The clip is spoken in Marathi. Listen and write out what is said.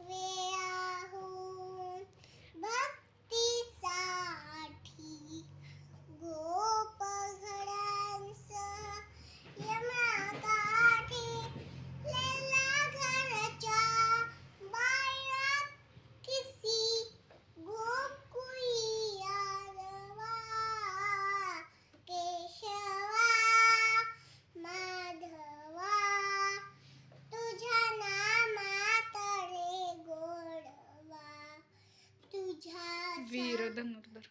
वेळाहून भक्तीसाठी गोप घरांसह यमाकाठी लैला घराच्या बाहेर किसी गोकुळी आरवा केशवा माधवा तुझ्या नामात रे गोडवा तुझ्या वीर धनुर्धर